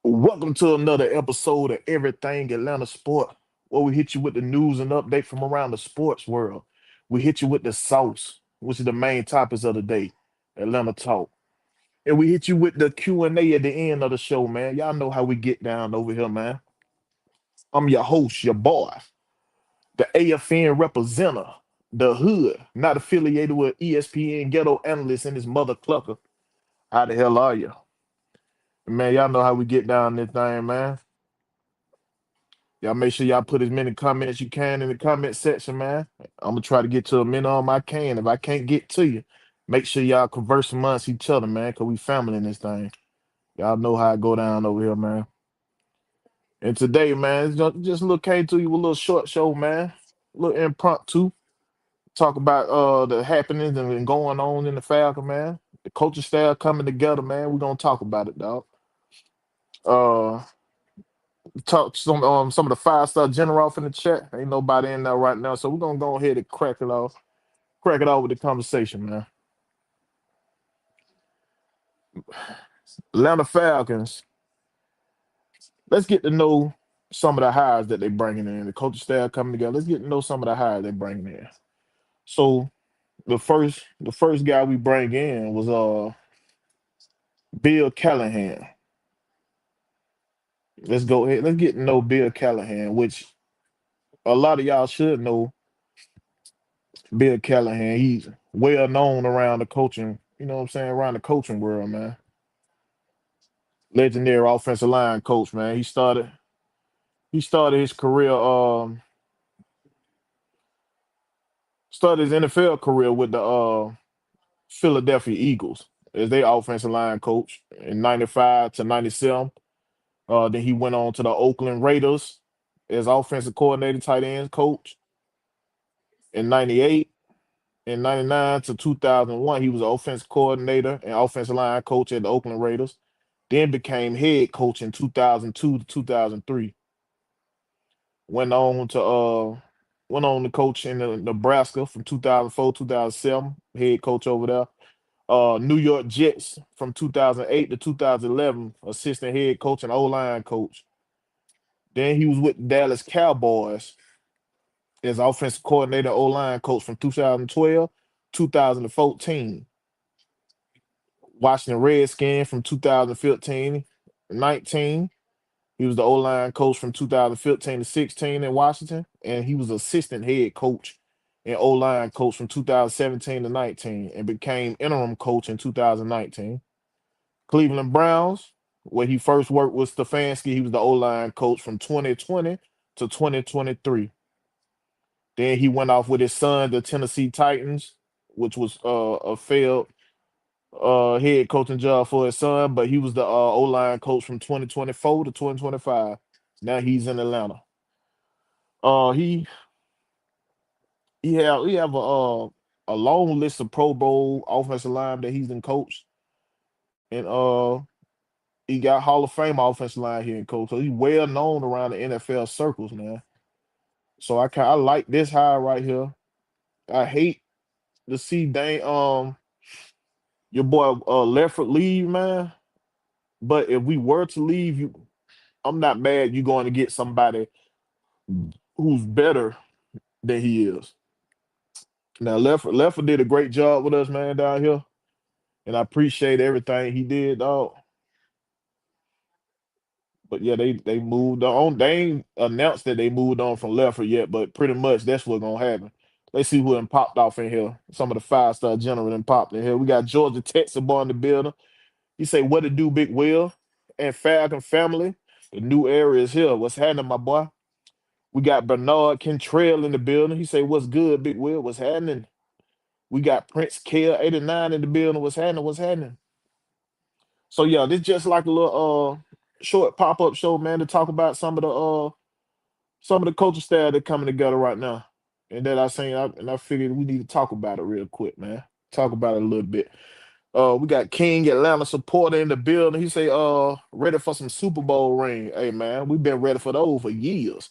Welcome to another episode of Everything Atlanta Sport, where we hit you with the news and update from around the sports world. We hit you with the sauce, which is the main topics of the day, Atlanta talk, and we hit you with the Q&A at the end of the show, man. Y'all know how we get down over here, man. I'm your host, your boy, the AFN representative, the hood, not affiliated with ESPN ghetto analyst and his mother clucker. How the hell are you, man? Y'all know how we get down this thing, man. Y'all make sure y'all put as many comments you can in the comment section, man. I'm gonna try to get to a minimum I can. If I can't get to you, make sure y'all converse amongst each other, man, because we family in this thing. Y'all know how I go down over here, man. And today, man, it's just a little came to you with a little short show, man. A little impromptu. Talk about the happenings and going on in the Falcon, man. The coaching staff coming together, man. We're gonna talk about it, dog. Uh talk some of the five-star general off in the chat. Ain't nobody in there right now, so we're gonna go ahead and crack it off with the conversation, man. Atlanta Falcons. Let's get to know some of the hires that they bringing in. The coaching staff coming together. Let's get to know some of the hires they bringing in. So the first guy we bring in was Bill Callahan. Let's go ahead. Let's get to know Bill Callahan, which a lot of y'all should know Bill Callahan. He's well known around the coaching, you know what I'm saying, around the coaching world, man. Legendary offensive line coach, man. He started his career, started his NFL career with the Philadelphia Eagles as their offensive line coach in 95 to 97. Then he went on to the Oakland Raiders as offensive coordinator, tight ends coach in 98. In 99 to 2001, he was an offensive coordinator and offensive line coach at the Oakland Raiders. Then became head coach in 2002 to 2003. Went on to coach in Nebraska from 2004 2007, head coach over there. New York Jets from 2008 to 2011, assistant head coach and O-line coach. Then he was with the Dallas Cowboys as offensive coordinator, O-line coach from 2012 2014. Washington Redskins from 2015 19. He was the O-line coach from 2015 to 16 in Washington, and he was assistant head coach and O-line coach from 2017 to 19, and became interim coach in 2019. Cleveland Browns, where he first worked with Stefanski, he was the O-line coach from 2020 to 2023. Then he went off with his son, the Tennessee Titans, which was a failed head coaching job for his son, but he was the O-line coach from 2024 to 2025. Now he's in Atlanta. He he have a long list of Pro Bowl offensive line that he's in coached, and he got Hall of Fame offensive line here in coach. So he's well known around the NFL circles, man. So I like this hire right here. I hate to see Dane your boy Leffert leave, man. But if we were to leave you, I'm not mad you going to get somebody who's better than he is. Now Leffert did a great job with us, man, down here. And I appreciate everything he did, dog. But yeah, they moved on. They ain't announced that they moved on from Leffert yet, but pretty much that's what's gonna happen. Let's see who done popped off in here. Some of the five-star general done popped in here. We got Georgia Tech boy in the building. He say, "What to do, Big Will and Falcon family? The new era is here. What's happening, my boy?" We got Bernard Kentrell in the building. He say, "What's good, Big Will? What's happening?" We got Prince Kale 89 in the building. What's happening? What's happening? So yeah, this just like a little short pop-up show, man, to talk about some of the coaching staff that coming together right now. And that I figured we need to talk about it real quick, man. Talk about it a little bit. We got King Atlanta supporter in the building. He say, ready for some Super Bowl ring. Hey man, we've been ready for those for years.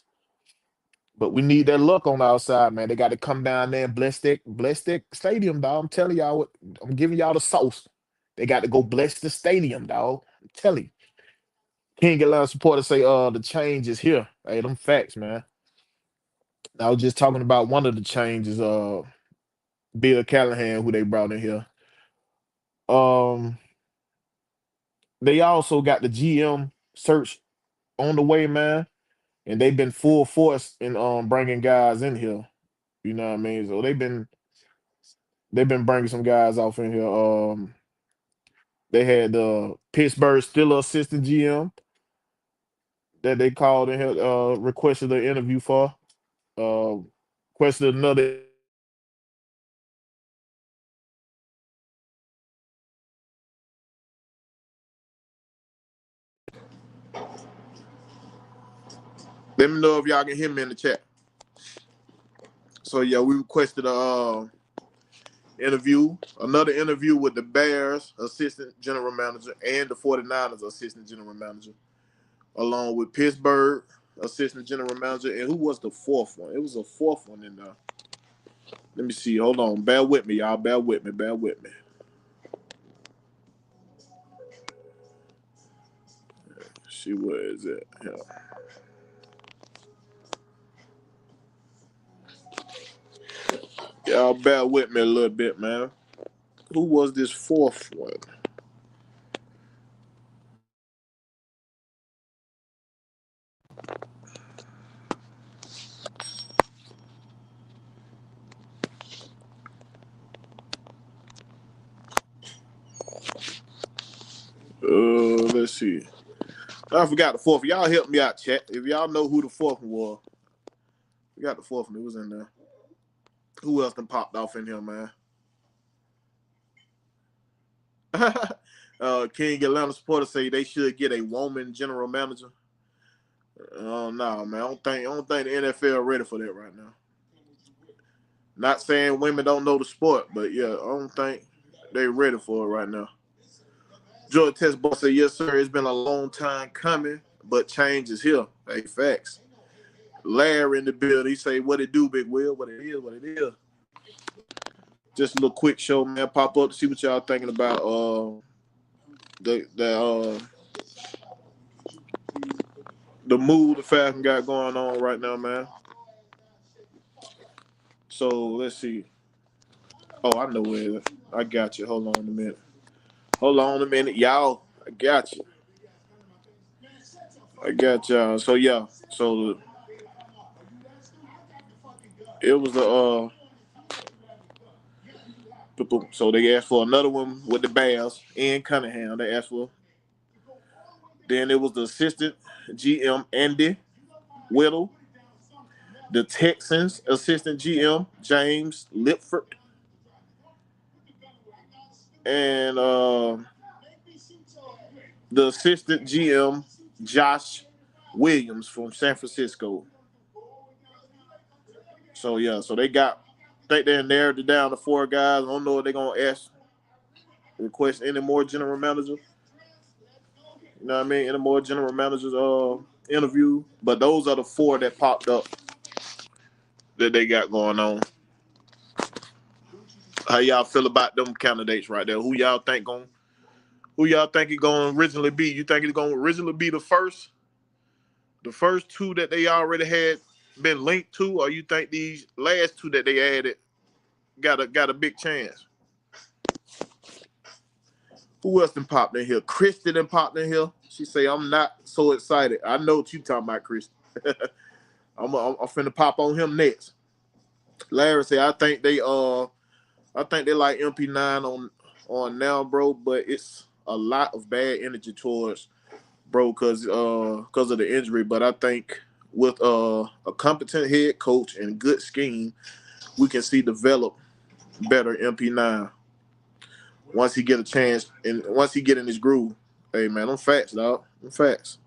But we need that luck on our side, man. They got to come down there and bless that stadium, dog. I'm telling y'all I'm giving y'all the sauce. They got to go bless the stadium, dog. I'm telling you. King Atlanta supporters say the change is here. Hey, them facts, man. I was just talking about one of the changes, Bill Callahan, who they brought in here. Um, they also got the GM search on the way, man, and they've been full force in bringing guys in here. You know what I mean? So they've been bringing some guys off in here. They had Pittsburgh Steelers assistant GM that they called in here, requested an interview for. Uh, requested another. Let me know if y'all can hear me in the chat. So yeah, we requested a interview, another interview with the Bears assistant general manager and the 49ers assistant general manager, along with Pittsburgh assistant general manager. And who was the fourth one? It was a fourth one in there. Let me see. Hold on. Bear with me, y'all. Bear with me. Bear with me. Let's see, where is it? Yeah. Y'all bear with me a little bit, man. Who was this fourth one? Let's see. I forgot the fourth. Y'all help me out, chat. If y'all know who the fourth one was, we got the fourth one. It was in there. Who else done popped off in here, man? King Atlanta supporters say they should get a woman general manager. Oh no, man. I don't think the NFL ready for that right now. Not saying women don't know the sport, but yeah, I don't think they ready for it right now. George Test Boss said, yes, sir. It's been a long time coming, but change is here. Hey, facts. Larry in the building. He say, what it do, Big Will? What it is, what it is. Just a little quick show, man. Pop up to see what y'all thinking about the move the Falcons got going on right now, man. So let's see. Oh, I know where it is. I got you. Hold on a minute. Hold on a minute, y'all. I got you. I got y'all. So yeah. So it was the so they asked for another one with the Bears and Cunningham. They asked for. Then it was the assistant GM Andy Whittle, the Texans assistant GM James Lipford, and the assistant GM Josh Williams from San Francisco. So yeah, so I think they narrowed it down to four guys. I don't know if they're gonna request any more general managers. You know what I mean? Any more general managers interview. But those are the four that popped up that they got going on. How y'all feel about them candidates right there? Who y'all think it gonna originally be? You think it's gonna originally be the first two that they already had been linked to, or you think these last two that they added got a big chance? Who else done popped in here? Christy done popped in here. She say, I'm not so excited. I know what you talking about, Christy. I'm finna pop on him next. Larry say, I think they like MP9 on now, bro, but it's a lot of bad energy towards bro because of the injury. But I think with a competent head coach and good scheme, we can see develop better MP9 once he get a chance and once he get in his groove. Hey man, I'm facts, dog. I'm facts.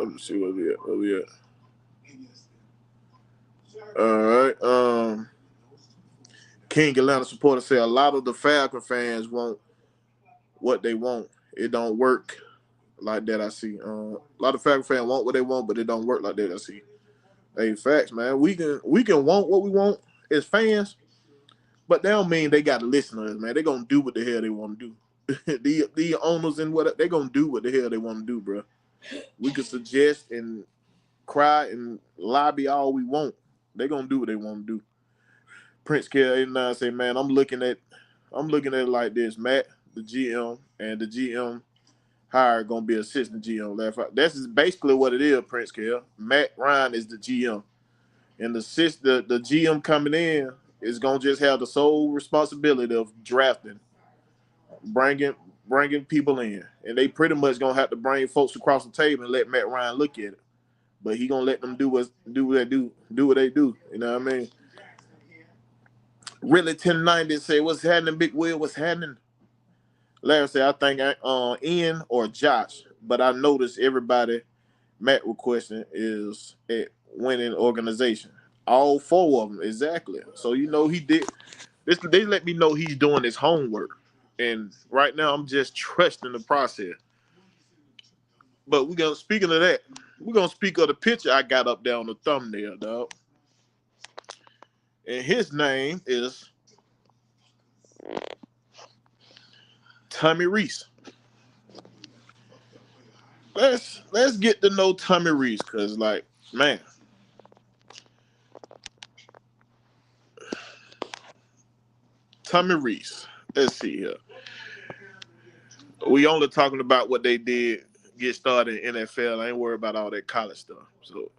Let me see where we at. Where we at? All right. King Atlanta supporters say a lot of the Falcon fans want what they want. It don't work like that. I see. A lot of Falcon fans want what they want, but it don't work like that. I see. Hey, facts, man. We can want what we want as fans, but that don't mean they got to listen to us, man. They gonna do what the hell they want to do. The owners and what they gonna do what the hell they want to do, bro. We could suggest and cry and lobby all we want. They gonna do what they want to do. Prince Care 89 say, man, I'm looking at it like this. Matt, the GM, and the GM hire gonna be assistant GM. That's basically what it is, Prince Care. Matt Ryan is the GM. And the GM coming in is gonna just have the sole responsibility of drafting, bringing bringing people in, and they pretty much gonna have to bring folks across the table and let Matt Ryan look at it. But he gonna let them do what they do. You know what I mean? Really, 1090 say, "What's happening, Big Will? What's happening?" Larry say, "I think Ian or Josh, but I noticed everybody Matt requesting is a winning organization. All four of them, exactly. So he did this. They let me know he's doing his homework, and right now I'm just trusting the process. But speaking of that, we're gonna speak of the picture I got up there on the thumbnail, dog. And his name is Tommy Reese. Let's get to know Tommy Reese, cause like, man, Tommy Reese. Let's see here. We only talking about what they did get started in NFL. I ain't worried about all that college stuff. So,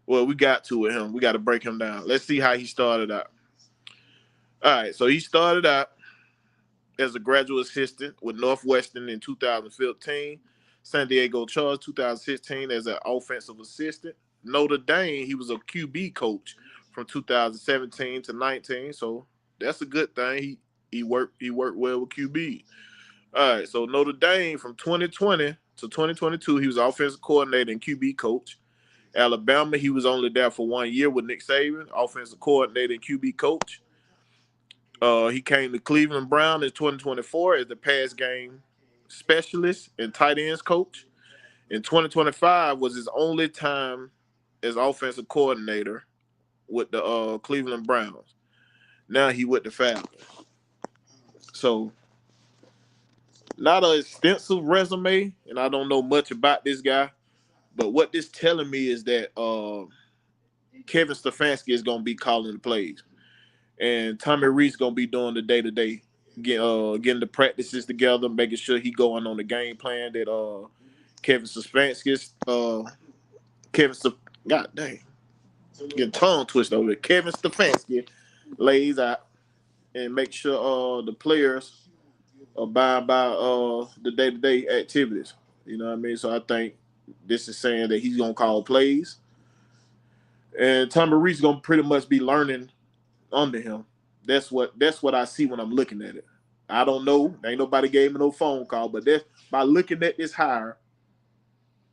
well, we got to with him. We got to break him down. Let's see how he started out. All right, so he started out as a graduate assistant with Northwestern in 2015, San Diego Chargers 2016 as an offensive assistant. Notre Dame, he was a QB coach from 2017 to 19. So that's a good thing. He worked well with QB. All right, so Notre Dame from 2020 to 2022, he was offensive coordinator and QB coach. Alabama, he was only there for 1 year with Nick Saban, offensive coordinator and QB coach. He came to Cleveland Brown in 2024 as the pass game specialist and tight ends coach. In 2025 was his only time as offensive coordinator with the Cleveland Browns. Now he with the Falcons. So not an extensive resume, and I don't know much about this guy. But what this telling me is that Kevin Stefanski is going to be calling the plays, and Tommy Reese going to be doing the day-to-day, getting the practices together, making sure he going on the game plan that Kevin Stefanski's God dang, getting tongue twisted over it. Kevin Stefanski lays out and make sure the players abide by the day-to-day activities. You know what I mean? So I think this is saying that he's gonna call plays, and Tommy Reese gonna pretty much be learning under him. That's what I see when I'm looking at it. I don't know. Ain't nobody gave me no phone call, but that's by looking at this hire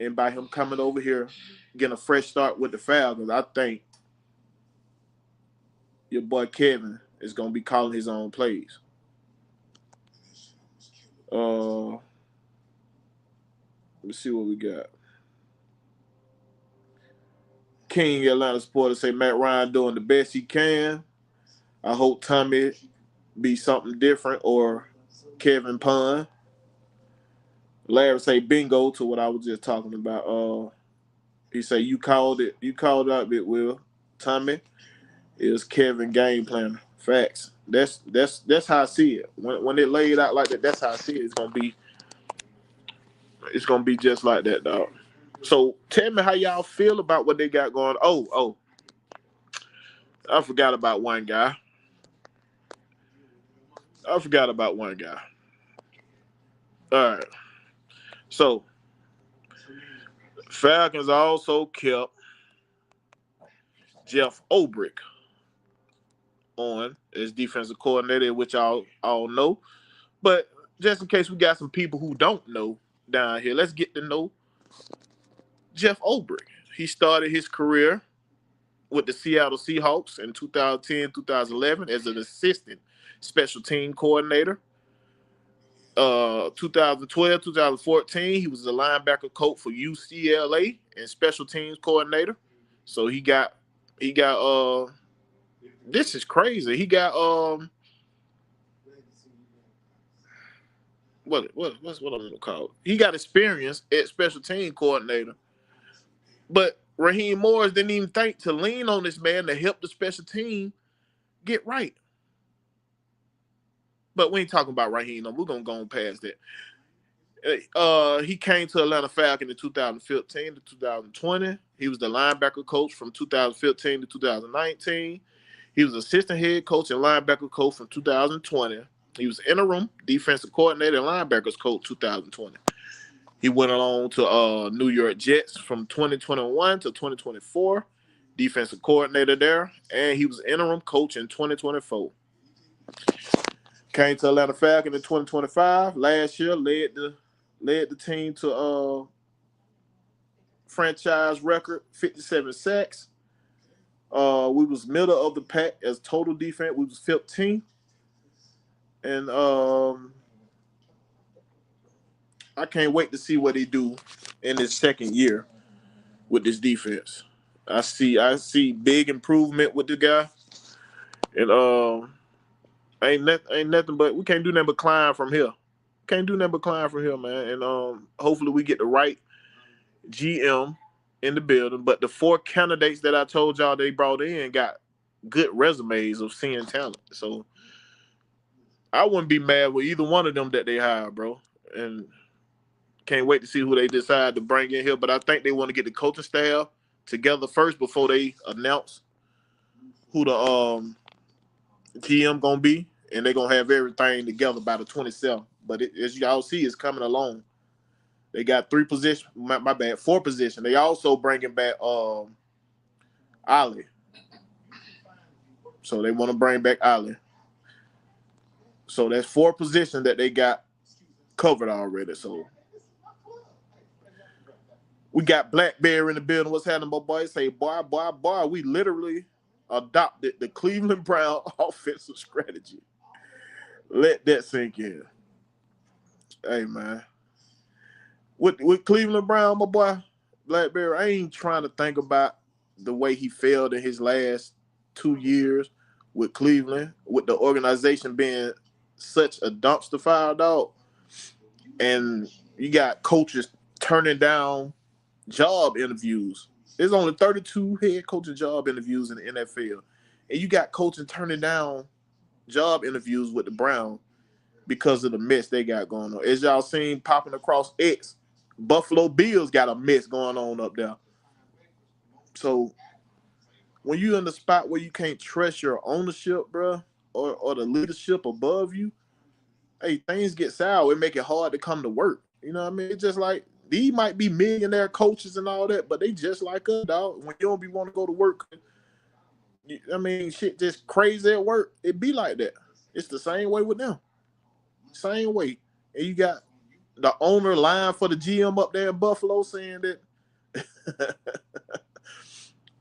and by him coming over here, getting a fresh start with the Falcons. I think your boy Kevin is gonna be calling his own plays. Let's see what we got. King Atlanta Sportz say Matt Ryan doing the best he can. I hope Tommy be something different or Kevin Pun. Larry say bingo to what I was just talking about. He say you called it. You called it out, Bit Will. Tommy is Kevin game planner. Facts. That's how I see it. When it laid out like that, that's how I see it. It's gonna be just like that, dog. So tell me how y'all feel about what they got going. Oh, I forgot about one guy. All right. So Falcons also kept Jeff Ulbrich on as defensive coordinator, which y'all all know. But just in case we got some people who don't know down here, let's get to know Jeff Ulbrich. He started his career with the Seattle Seahawks in 2010, 2011 as an assistant special team coordinator. 2012, 2014, he was a linebacker coach for UCLA and special teams coordinator. So he got this is crazy. He got what I'm gonna call it? He got experience at special team coordinator, but Raheem Morris didn't even think to lean on this man to help the special team get right. But we ain't talking about Raheem. No, we're gonna go on past that. He came to Atlanta Falcons in 2015 to 2020. He was the linebacker coach from 2015 to 2019. He was assistant head coach and linebacker coach from 2020. He was interim defensive coordinator and linebackers coach 2020. He went along to New York Jets from 2021 to 2024, defensive coordinator there, and he was interim coach in 2024. Came to Atlanta Falcons in 2025. Last year, led the team to franchise record 57 sacks. We was middle of the pack as total defense. We was 15th, and I can't wait to see what they do in his second year with this defense. I see big improvement with the guy, and ain't nothing but we can't do nothing but climb from here. Can't do nothing but climb from here, man. And hopefully we get the right GM in the building. But the 4 candidates that I told y'all they brought in got good resumes of seeing talent. So I wouldn't be mad with either one of them that they hired, bro. And can't wait to see who they decide to bring in here. But I think they want to get the coaching staff together first before they announce who the GM gonna be, and they're gonna have everything together by the 27th. But as y'all see, it's coming along. They got 3 positions. My bad, 4 positions. They also bringing back Ali. So they want to bring back Ali. So that's 4 positions that they got covered already. So we got Blackberry in the building. What's happening, my boy? Say, boy. We literally adopted the Cleveland Brown offensive strategy. Let that sink in. Hey, man. With Cleveland Brown, my boy, Blackberry, I ain't trying to think about the way he failed in his last 2 years with Cleveland, with the organization being such a dumpster fire, dog. And you got coaches turning down job interviews. There's only 32 head coaching job interviews in the NFL. And you got coaching turning down job interviews with the Browns because of the mess they got going on. As y'all seen popping across X, Buffalo Bills got a mess going on up there. So when you're in the spot where you can't trust your ownership, bro, or the leadership above you, hey, things get sour. It make it hard to come to work. You know what I mean? It's just like these might be millionaire coaches and all that, but they just like us, dog. When you don't be want to go to work, I mean, shit just crazy at work. It be like that. It's the same way with them. Same way. And you got the owner lying for the GM up there in Buffalo saying that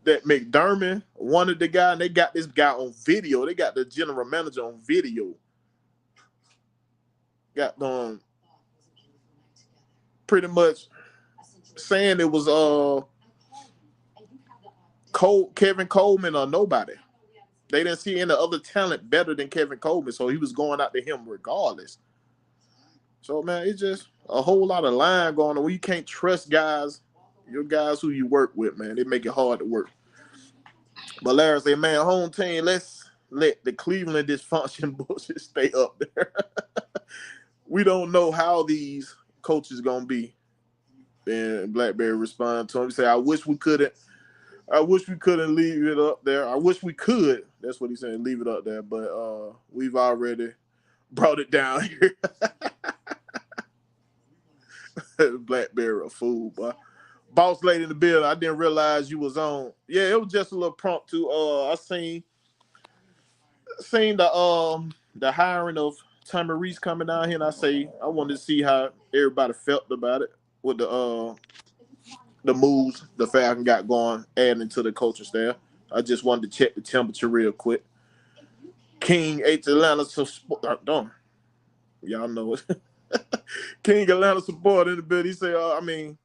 that McDermott wanted the guy, and they got this guy on video. They got the general manager on video. Got pretty much saying it was Kevin Coleman or nobody. They didn't see any other talent better than Kevin Coleman, so he was going out to him regardless. So, man, it's just a whole lot of lying going on. You can't trust guys, your guys who you work with, man. They make it hard to work. But Larry say, man, home team, let's let the Cleveland dysfunction bullshit stay up there. We don't know how these coaches going to be. And Blackberry responded to him. He said, I wish we couldn't leave it up there. I wish we could. That's what he said, leave it up there. But we've already brought it down here. Blackberry a fool, boy. Boss lady in the building, I didn't realize you was on. Yeah, it was just a little prompt to I seen the hiring of Tommy Reese coming down here, and I wanted to see how everybody felt about it with the moves the Falcons got going, adding to the coaching staff. I just wanted to check the temperature real quick. King Atlanta Sportz, y'all know it. King Atlanta Sportz in the building.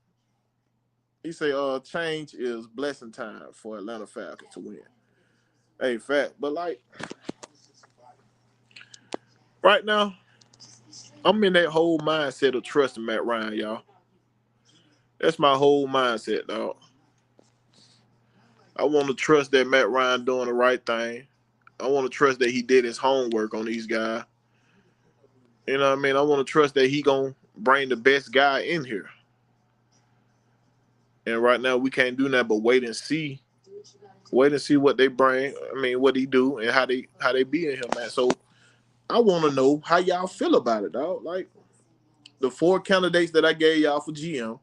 He say change is blessing time for Atlanta Falcons to win. Hey, fact, but like right now, I'm in that whole mindset of trusting Matt Ryan, y'all. That's my whole mindset, dog. I want to trust that Matt Ryan doing the right thing. I want to trust that he did his homework on these guys. You know what I mean? I want to trust that he gonna bring the best guy in here. And right now we can't do nothing but wait and see. Wait and see what they bring. I mean, what he do and how they be in here, man. So I want to know how y'all feel about it, dog. Like the 4 candidates that I gave y'all for GM,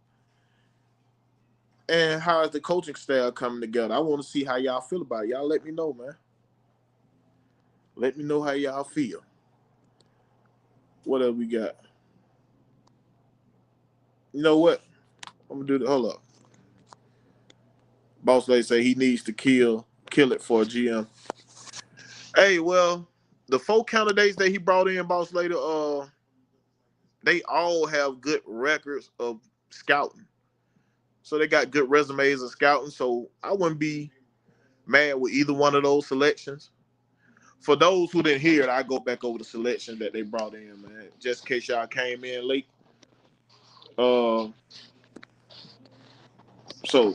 and how is the coaching staff coming together? I want to see how y'all feel about it. Y'all let me know, man. Let me know how y'all feel. What else we got? You know what? I'm gonna do the hold up. Boss lady say he needs to kill it for a GM. Hey, well, the 4 candidates that he brought in, boss lady, they all have good records of scouting. So they got good resumes of scouting. So I wouldn't be mad with either one of those selections. For those who didn't hear it, I go back over the selection that they brought in, man. Just in case y'all came in late. Uh, so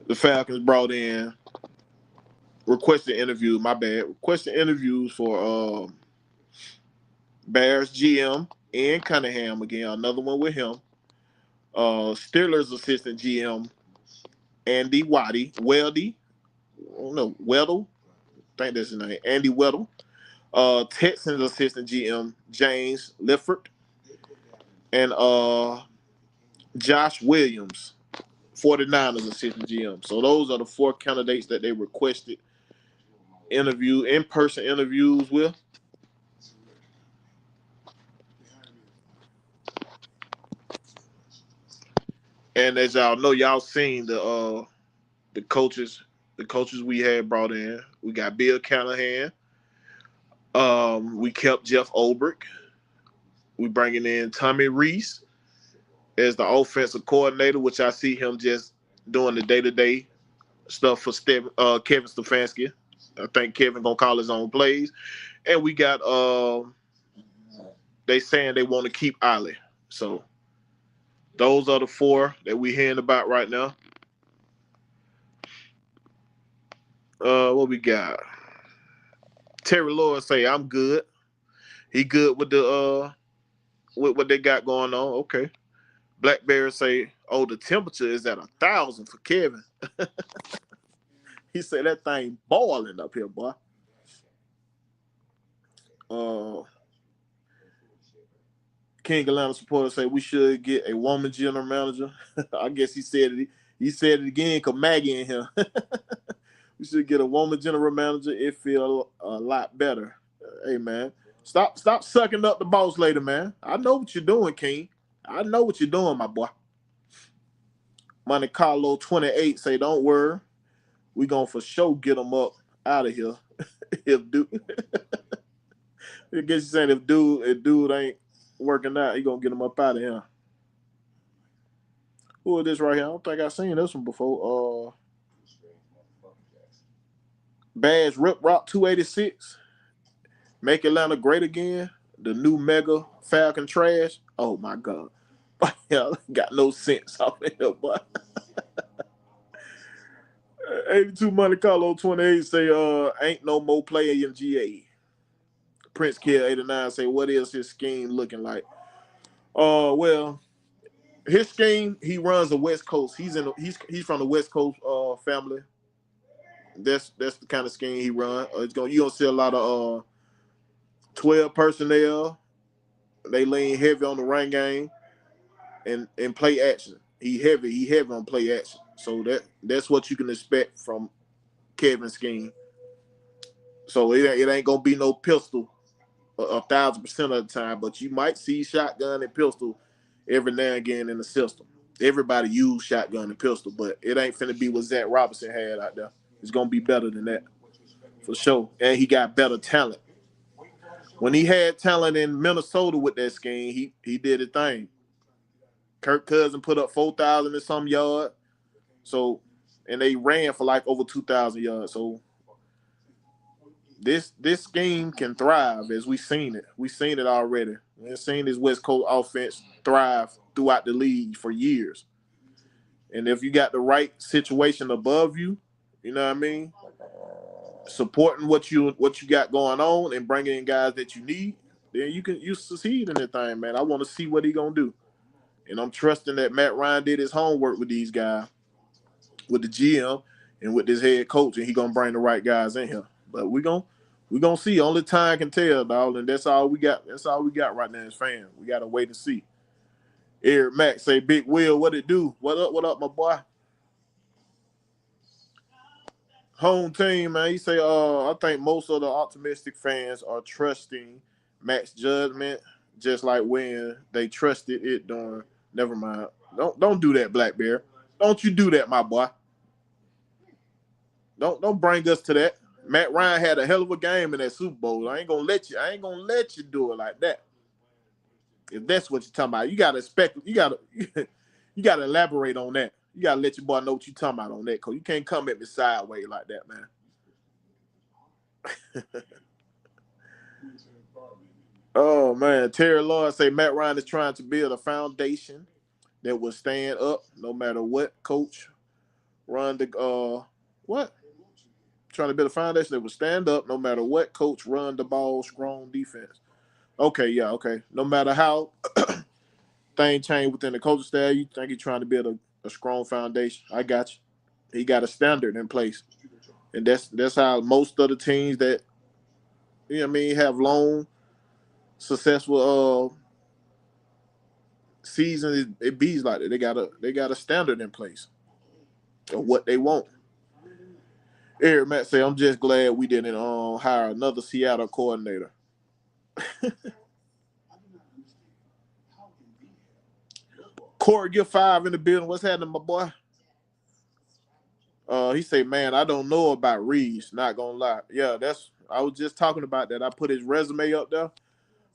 the Falcons brought in requested interviews for Bears GM and Cunningham again, another one with him. Steelers assistant GM Andy Weddle, I think that's his name, Andy Weddle. Texans assistant GM James Lifford and Josh Williams, 49ers assistant GM. So those are the 4 candidates that they requested in-person interviews with. And as y'all know, y'all seen the coaches we had brought in. We got Bill Callahan. We kept Jeff Ulbrich. We bringing in Tommy Reese as the offensive coordinator, which I see him just doing the day-to-day stuff for Kevin Stefanski. I think Kevin gonna call his own plays. And we got they saying they want to keep Ollie. So those are the 4 that we hearing about right now. What we got? Terry Lord say I'm good. He good with the with what they got going on. Okay. Blackberry say, oh, the temperature is at 1,000 for Kevin. He said that thing boiling up here, boy. Uh, King Atlanta supporter say we should get a woman general manager. I guess he said it. He said it again because Maggie in here. We should get a woman general manager. It feel a lot better. Hey man, stop sucking up the boss lady, man. I know what you're doing, King. I know what you're doing, my boy. Monte Carlo 28 say, don't worry. We gonna for sure get them up out of here. if dude, I guess you saying if dude ain't working out, he gonna get him up out of here. Who is this right here? I don't think I seen this one before. Badge Rip Rock 286. Make Atlanta great again. The new mega Falcon trash. Oh my god. Hell, got no sense off of here, boy. 82 Monte Carlo 28 say ain't no more player in GA. Prince Kid 89 say what is his scheme looking like? Well, his scheme, he runs the West Coast. He's from the West Coast family. That's the kind of scheme he runs. You gonna see a lot of 12 personnel. They lean heavy on the run game and play action. He heavy on play action. So that's what you can expect from Kevin's scheme. So it ain't gonna be no pistol 1,000% of the time, but you might see shotgun and pistol every now and again in the system. Everybody use shotgun and pistol, but it ain't finna be what Zach Robinson had out there. It's gonna be better than that, for sure. And he got better talent. When he had talent in Minnesota with that scheme, he did a thing. Kirk Cousins put up 4,000 and some yards. So, and they ran for like over 2,000 yards. So This scheme can thrive as we seen it. We seen it already. We've seen this West Coast offense thrive throughout the league for years. And if you got the right situation above you, you know what I mean, supporting what you got going on and bringing in guys that you need, then you succeed in that thing, man. I want to see what he gonna do, and I'm trusting that Matt Ryan did his homework with these guys, with the GM and with this head coach, and he gonna bring the right guys in here. But we gonna see. Only time can tell, dog, and that's all we got. That's all we got right now as fans. We gotta wait and see. Eric Mack say, Big Will, what it do? What up? What up, my boy? Home team, man. He say, I think most of the optimistic fans are trusting Matt's judgment, just like when they trusted it during. Never mind. Don't do that, Black Bear. Don't you do that, my boy. Don't bring us to that. Matt Ryan had a hell of a game in that Super Bowl. I ain't gonna let you do it like that. If that's what you're talking about, you gotta expect. You gotta elaborate on that. You gotta let your boy know what you're talking about on that, cause you can't come at me sideways like that, man. Oh man, Terry Lloyd say Matt Ryan is trying to build a foundation that will stand up no matter what coach run the what? Trying to build a foundation that will stand up no matter what coach run the ball, strong defense. Okay, yeah, okay. No matter how things change within the coaching staff, you think he's trying to build a strong foundation. I got you. He got a standard in place. And that's how most of the teams that have long, successful seasons, it bees like that. They got a standard in place of what they want. Eric Matt say, I'm just glad we didn't hire another Seattle coordinator. Corey, get 5 in the building. What's happening, my boy? He say, man, I don't know about Reeves. Not gonna lie. Yeah, I was just talking about that. I put his resume up there.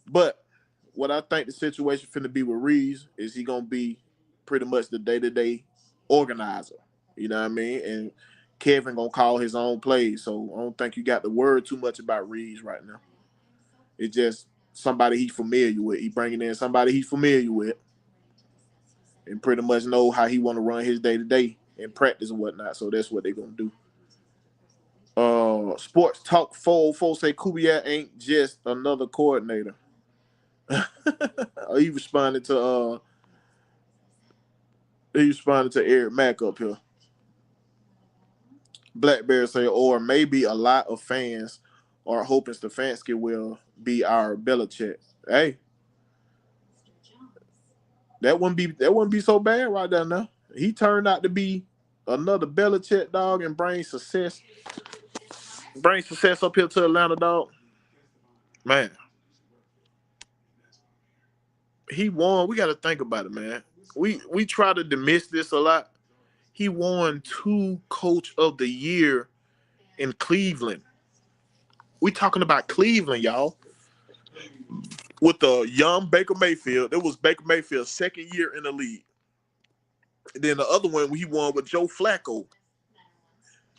But what I think the situation finna be with Reeves is he gonna be pretty much the day-to-day organizer. You know what I mean? And Kevin gonna call his own plays. So I don't think you got to worry too much about Reeves right now. It's just somebody he's familiar with. He bringing in somebody he's familiar with and pretty much know how he want to run his day-to-day in practice and whatnot. So that's what they're going to do. Sports Talk 404 say Kubiak ain't just another coordinator. He responded to Eric Mack up here. Black Bear say, or maybe a lot of fans are hoping Stefanski will be our Belichick. Hey, that wouldn't be so bad right there now. He turned out to be another Belichick dog and bring success up here to Atlanta, dog. Man, he won. We got to think about it, man. We try to dismiss this a lot. He won 2 Coach of the Year in Cleveland. We talking about Cleveland, y'all. With the young Baker Mayfield. It was Baker Mayfield's second year in the league. And then the other one he won with Joe Flacco.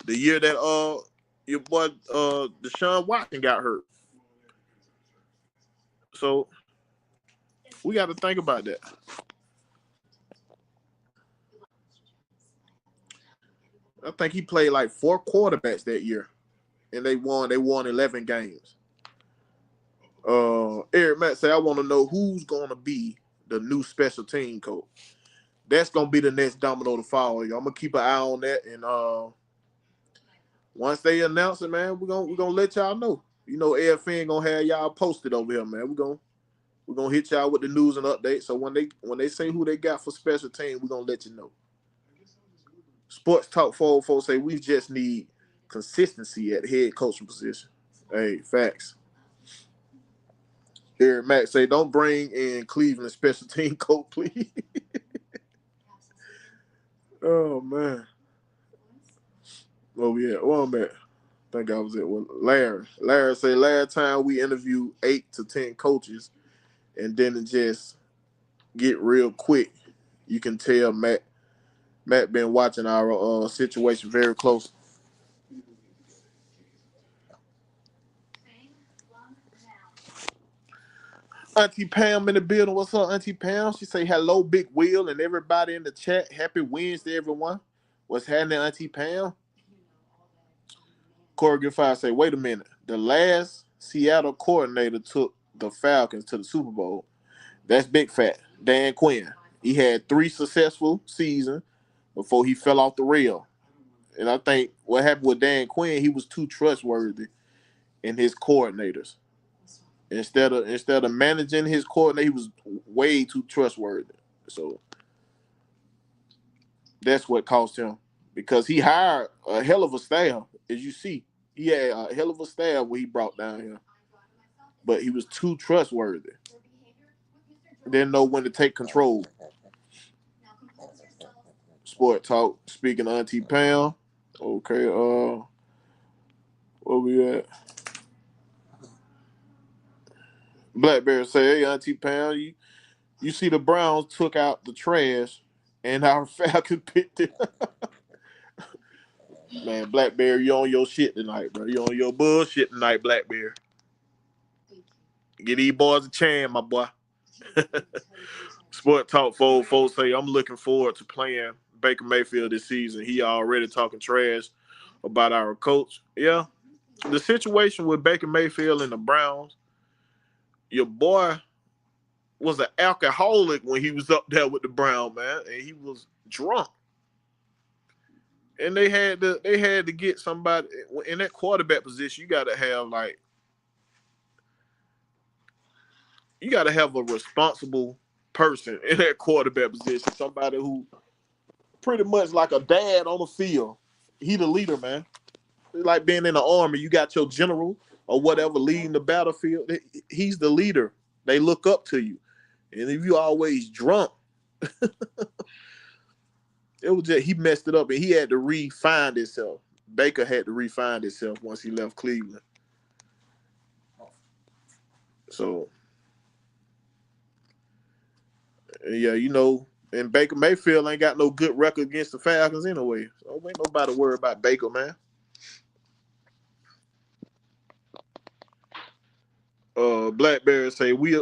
The year that your boy Deshaun Watson got hurt. So we got to think about that. I think he played like 4 quarterbacks that year, and they won 11 games. Eric Matt say, I want to know who's going to be the new special team coach. That's going to be the next domino to fall. I'm going to keep an eye on that, and once they announce it, man, we're gonna let y'all know. You know, AFN gonna have y'all posted over here, man. We're gonna hit y'all with the news and updates. So when they say who they got for special team, we're gonna let you know. Sports Talk 404 say we just need consistency at head coaching position. Hey, facts. Eric Mack say, don't bring in Cleveland special team coach, please. Oh man. Oh yeah, well I'm at. I think I was at Larry. Larry say last time we interviewed 8 to 10 coaches and then it just get real quick. You can tell Matt been watching our situation very close. Auntie Pam in the building. What's up, Auntie Pam? She say hello, Big Will, and everybody in the chat. Happy Wednesday, everyone. What's happening, Auntie Pam? Corey Giffey say, wait a minute. The last Seattle coordinator took the Falcons to the Super Bowl. That's big fat. Dan Quinn. He had 3 successful seasons before he fell off the rail. And I think what happened with Dan Quinn, he was too trustworthy in his coordinators. Instead of managing his coordinator, he was way too trustworthy. So that's what cost him because he hired a hell of a staff, as you see. He had a hell of a staff when he brought down here, but he was too trustworthy. Didn't know when to take control. Sport talk. Speaking of Auntie Pam. Okay. Where we at? Blackberry say, "Hey, Auntie Pam, you see the Browns took out the trash, and our Falcons picked it." Man, Blackberry, you on your shit tonight, bro. You on your bullshit tonight, Blackberry. Get these boys a chance, my boy. Sport Talk folks say, I'm looking forward to playing Baker Mayfield this season. He already talking trash about our coach. Yeah, the situation with Baker Mayfield and the Browns, your boy was an alcoholic when he was up there with the Browns, man, and he was drunk. And they had to get somebody in that quarterback position. You got to have a responsible person in that quarterback position. Somebody who pretty much like a dad on the field. He the leader, man. It's like being in the army. You got your general or whatever leading the battlefield. He's the leader. They look up to you. And if you always drunk, it was just he messed it up and he had to refine himself. Baker had to refine himself once he left Cleveland. So yeah, and Baker Mayfield ain't got no good record against the Falcons anyway. So ain't nobody worried about Baker, man. Blackberry say we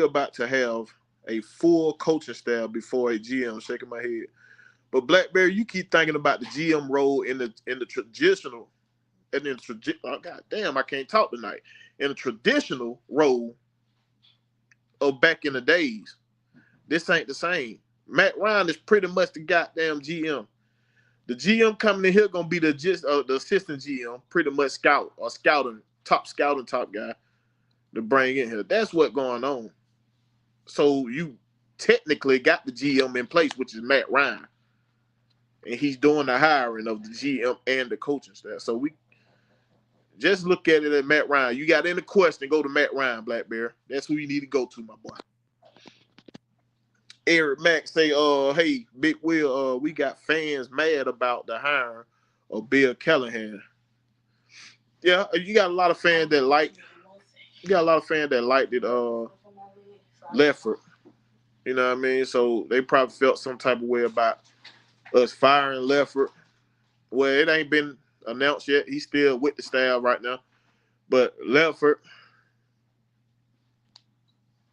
about to have a full coaching staff before a GM. Shaking my head, but Blackberry, you keep thinking about the GM role in the traditional, and in oh god damn, I can't talk tonight. In the traditional role of back in the days, this ain't the same. Matt Ryan is pretty much the goddamn GM. The GM coming in here gonna be the assistant GM, pretty much scouting top guy to bring in here. That's what's going on. So you technically got the GM in place, which is Matt Ryan, and he's doing the hiring of the GM and the coaching staff. So we just look at it at Matt Ryan. You got any question, go to Matt Ryan, Blackberry. That's who you need to go to, my boy. Eric Mack say, hey, Big Will, we got fans mad about the hiring of Bill Callahan. Yeah, you got a lot of fans that liked it, Leffert. You know what I mean? So they probably felt some type of way about us firing Leffert. Well, it ain't been announced yet. He's still with the staff right now. But Leffert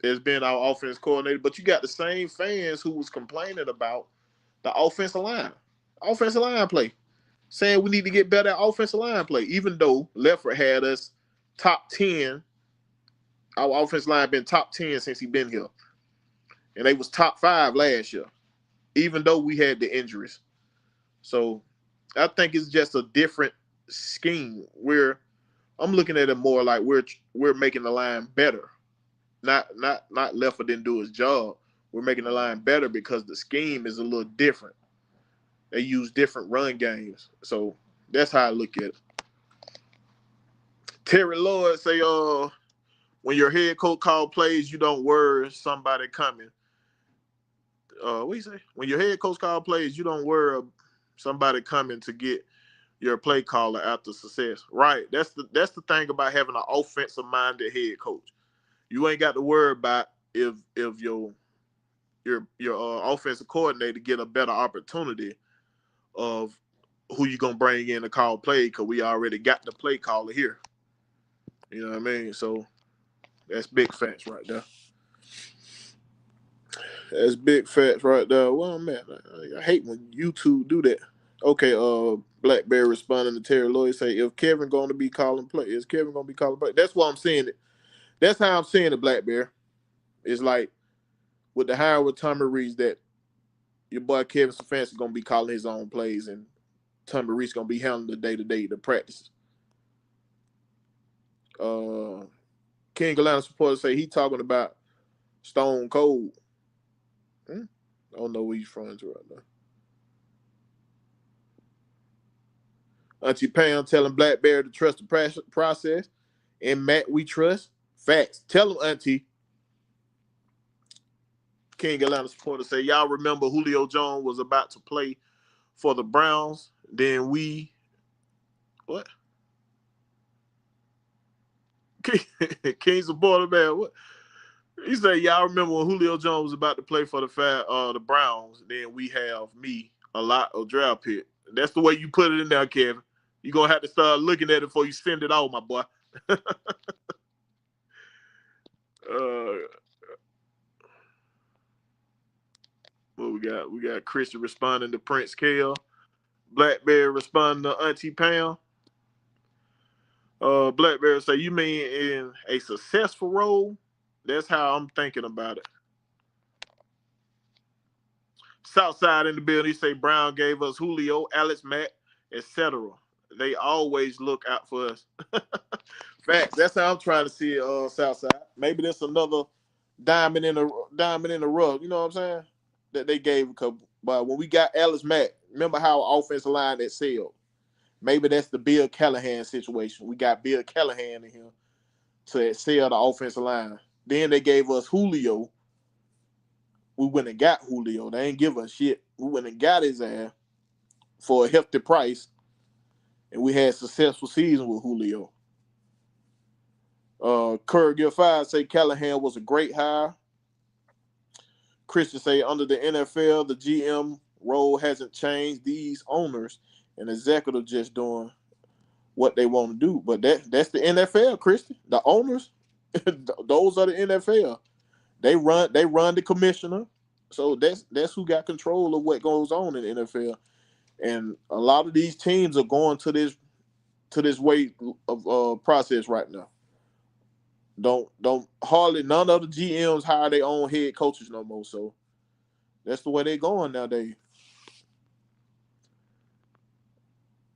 has been our offense coordinator. But you got the same fans who was complaining about the offensive line. Offensive line play. Saying we need to get better at offensive line play. Even though Leffert had us top 10. Our offensive line been top 10 since he been here. And they was top 5 last year. Even though we had the injuries. So I think it's just a different scheme where I'm looking at it more like we're making the line better. Not Leffert didn't do his job. We're making the line better because the scheme is a little different. They use different run games. So that's how I look at it. Terry Lloyd say, when your head coach call plays, you don't worry somebody coming. What do you say? When your head coach call plays, you don't worry somebody coming to get your play caller after success. Right. That's the thing about having an offensive minded head coach. You ain't got to worry about if your offensive coordinator get a better opportunity of who you gonna bring in to call play because we already got the play caller here. You know what I mean? So that's big facts right there. That's big facts right there. Well, man, I hate when YouTube do that. Okay, Blackberry responding to Terry Lloyd say if Kevin going to be calling play, is Kevin going to be calling play? That's what I'm saying. It. That's how I'm saying it, Blackberry. It's like with the hire with Tommy Reese that your boy Kevin Stefanski going to be calling his own plays and Tommy Reese going to be handling the day-to-day, the practices. King Atlan'A Sportz say he talking about Stone Cold. I don't know where he's from right now. Auntie Pam telling Blackberry to trust the process. And Matt, we trust. Facts. Tell him, Auntie. King Atlan'A supporter say, y'all remember Julio Jones was about to play for the Browns? Then what? King supporter, man, what? He said, y'all remember when Julio Jones was about to play for the Browns? Then we have me, a lot of draft pick. That's the way you put it in there, Kevin. You're going to have to start looking at it before you send it out, my boy. What we got? We got Christian responding to Prince Kale. Blackberry responding to Auntie Pam. Blackberry say, you mean in a successful role? That's how I'm thinking about it. Southside in the building, he say Brown gave us Julio, Alex Mack, etc. They always look out for us. Facts. That's how I'm trying to see it, Southside. Maybe that's another diamond in the rug. You know what I'm saying? That they gave a couple. But when we got Alex Mack, remember how our offensive line excelled? Maybe that's the Bill Callahan situation. We got Bill Callahan in here to excel the offensive line. Then they gave us Julio. We went and got Julio. They ain't give us shit. We went and got his ass for a hefty price. And we had a successful season with Julio. Kurt Gilfire say Callahan was a great hire. Christian say under the NFL, the GM role hasn't changed. These owners and executives just doing what they want to do. But that's the NFL, Christian. The owners, those are the NFL. They run the commissioner. So that's who got control of what goes on in the NFL. And a lot of these teams are going to this way of process right now. Don't hardly none of the GMs hire their own head coaches no more. So that's the way they're going nowadays.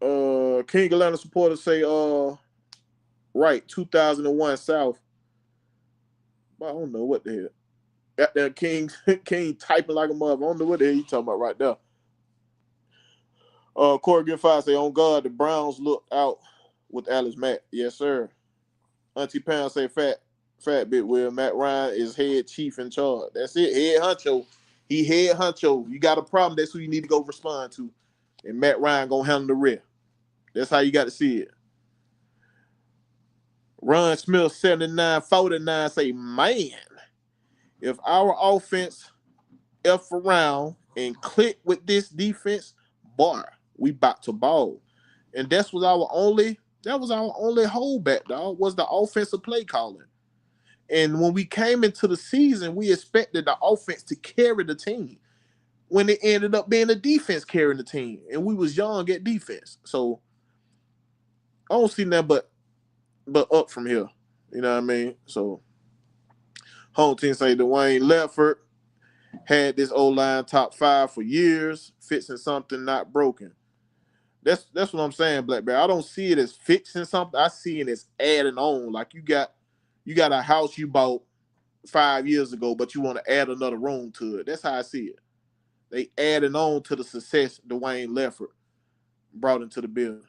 King Atlan'A supporters say right 2001 South. I don't know what the hell. Got that King typing like a mother. I don't know what the hell you talking about right there. Corey Giffey say on God the Browns looked out with Alex Mack. Yes, sir. Auntie Pam say fat bit Will. Matt Ryan is head chief in charge. That's it. Head honcho. He head honcho. You got a problem, that's who you need to go respond to. And Matt Ryan gonna handle the rest. That's how you got to see it. Ron Smith 7949 say, man, if our offense F around and click with this defense, boy, we about to ball. And that was our only holdback, dog, was the offensive play calling. And when we came into the season, we expected the offense to carry the team. When it ended up being the defense carrying the team. And we was young at defense. So I don't see nothing but up from here. You know what I mean? So home team say Dwayne Leffert had this O-line top 5 for years, fixing something not broken. That's what I'm saying, Blackberry. I don't see it as fixing something. I see it as adding on. Like you got a house you bought 5 years ago, but you want to add another room to it. That's how I see it. They adding on to the success Dwayne Leffert brought into the building.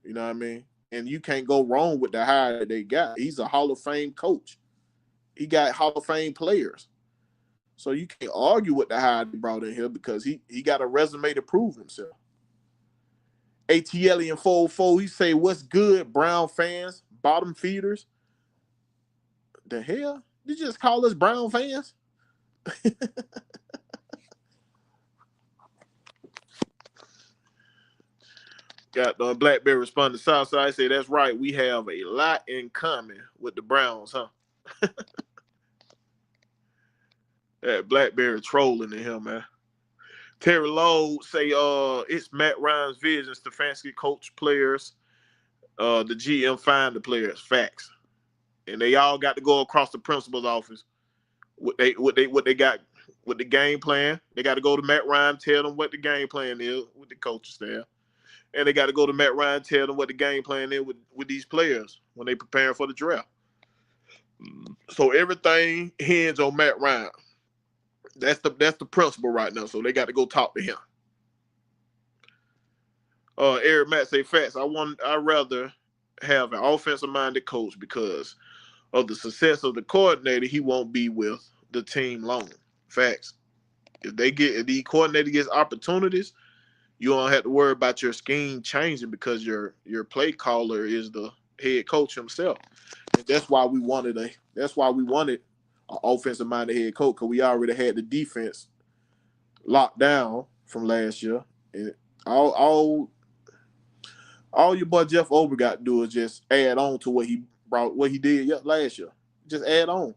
You know what I mean? And you can't go wrong with the hire that they got. He's a Hall of Fame coach. He got Hall of Fame players. So you can't argue with the hire they brought in here because he got a resume to prove himself. ATL and 404, he say, what's good, Brown fans, bottom feeders? The hell? Did you just call us Brown fans? Got Blackberry responding to Southside. I say, that's right. We have a lot in common with the Browns, huh? That Blackberry trolling in him, man. Terry Lowe say it's Matt Ryan's vision Stefanski coach players, the GM find the players. Facts. And they all got to go across the principal's office. What they got with the game plan. They got to go to Matt Ryan, tell them what the game plan is with the coaching staff. And they got to go to Matt Ryan, tell them what the game plan is with these players when they preparing for the draft. So everything hinges on Matt Ryan. That's the principle right now. So they got to go talk to him. Eric Matt say facts. I'd rather have an offensive minded coach because of the success of the coordinator. He won't be with the team long. Facts. If the coordinator gets opportunities, you don't have to worry about your scheme changing because your play caller is the head coach himself. And that's why we wanted an offensive minded head coach, because we already had the defense locked down from last year. And all your boy Jeff Ober got to do is just add on to what he did last year. Just add on.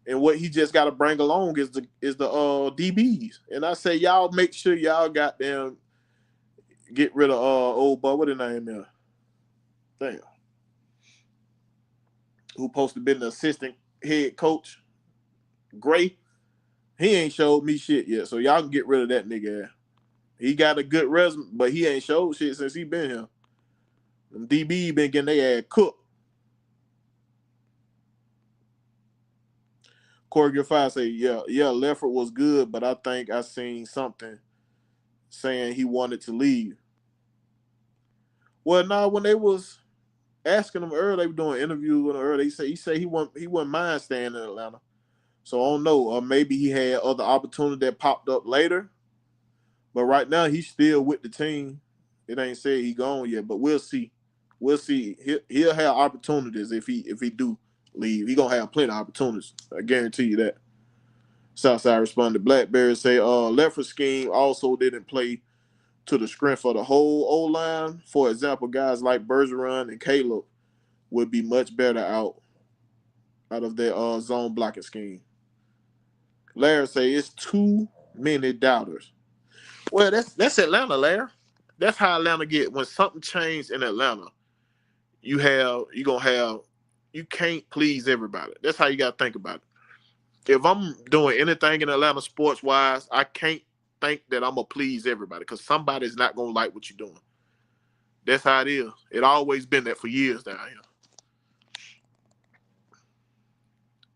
And what he just got to bring along is the DBs. And I say, y'all make sure y'all goddamn get rid of old boy. What his name is? Damn. Who supposed to be an assistant head coach? Gray. He ain't showed me shit yet. So y'all can get rid of that nigga. He got a good resume, but he ain't showed shit since he been here. Them DB been getting their ass cooked. Corey Giffey say, yeah, Leffert was good, but I think I seen something saying he wanted to leave. Well, now when they was asking him earlier, they were doing interviews with him earlier. He said he wouldn't mind staying in Atlanta. So I don't know. Or maybe he had other opportunity that popped up later. But right now he's still with the team. It ain't said he gone yet, but we'll see. We'll see. He'll have opportunities if he do leave. He gonna have plenty of opportunities. I guarantee you that. Southside responded. Blackberry say, Lefferts scheme also didn't play to the strength of the whole O-line. For example, guys like Bergeron and Caleb would be much better out of their zone blocking scheme. Larry say it's too many doubters. Well, that's Atlanta, Larry. That's how Atlanta get. When something changed in Atlanta, you can't please everybody. That's how you got to think about it. If I'm doing anything in Atlanta sports wise, I can't think that I'm gonna please everybody because somebody's not gonna like what you're doing. That's how it is. It always been that for years down here.